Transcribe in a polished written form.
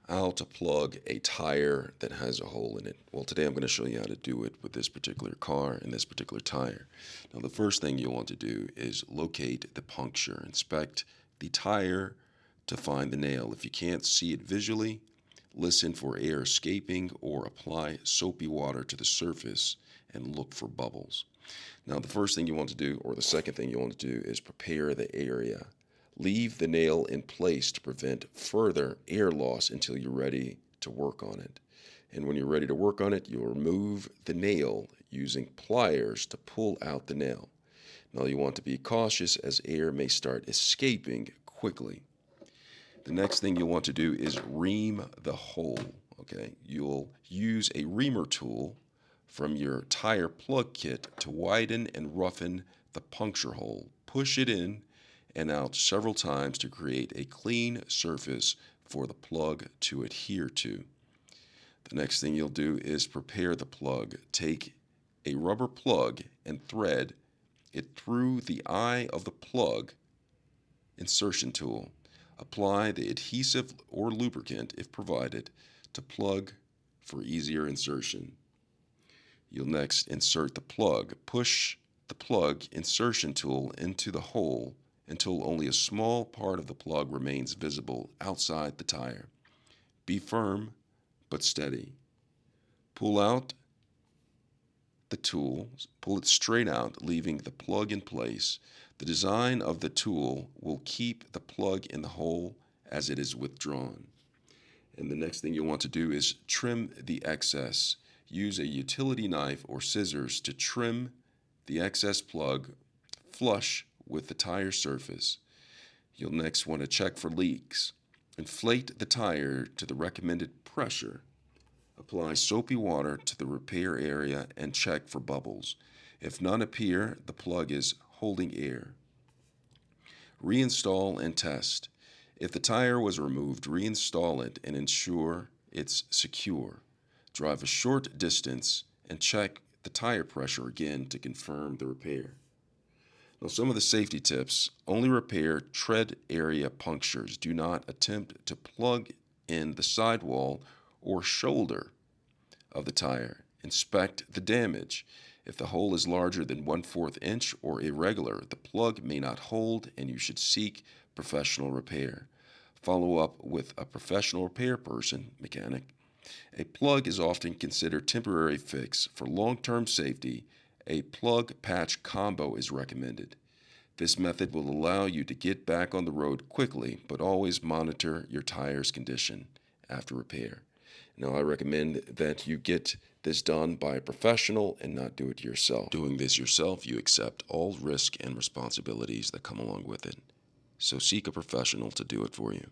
How to plug a tire that has a hole in it. Well, today I'm going to show you how to do it with this particular car and this particular tire. Now, the first thing you'll want to do is locate the puncture. Inspect the tire to find the nail. If you can't see it visually, listen for air escaping or apply soapy water to the surface and look for bubbles. Now, the first thing you want to do, or the second thing you want to do, is prepare the area. Leave the nail in place to prevent further air loss until you're ready to work on it. And when you're ready to work on it, you'll remove the nail using pliers to pull out the nail. Now, you want to be cautious as air may start escaping quickly. The next thing you'll want to do is ream the hole. Okay, you'll use a reamer tool from your tire plug kit to widen and roughen the puncture hole. Push it in and out several times to create a clean surface for the plug to adhere to. The next thing you'll do is prepare the plug. Take a rubber plug and thread it through the eye of the plug insertion tool. Apply the adhesive or lubricant, if provided, to plug for easier insertion. You'll next insert the plug. Push the plug insertion tool into the hole until only a small part of the plug remains visible outside the tire. Be firm but steady. Pull out the tool, pull it straight out, leaving the plug in place. The design of the tool will keep the plug in the hole as it is withdrawn. And the next thing you'll want to do is trim the excess. Use a utility knife or scissors to trim the excess plug flush with the tire surface. You'll next want to check for leaks. Inflate the tire to the recommended pressure. Apply soapy water to the repair area and check for bubbles. If none appear, the plug is holding air. Reinstall and test. If the tire was removed, reinstall it and ensure it's secure. Drive a short distance and check the tire pressure again to confirm the repair. Now, some of the safety tips: only repair tread area punctures. Do not attempt to plug in the sidewall or shoulder of the tire. Inspect the damage. If the hole is larger than 1/4 inch or irregular, the plug may not hold and you should seek professional repair. Follow up with a professional repair person, mechanic. A plug is often considered temporary fix. For long-term safety, a plug patch combo is recommended. This method will allow you to get back on the road quickly, but always monitor your tire's condition after repair. Now, I recommend that you get this done by a professional and not do it yourself. Doing this yourself, you accept all risk and responsibilities that come along with it. So seek a professional to do it for you.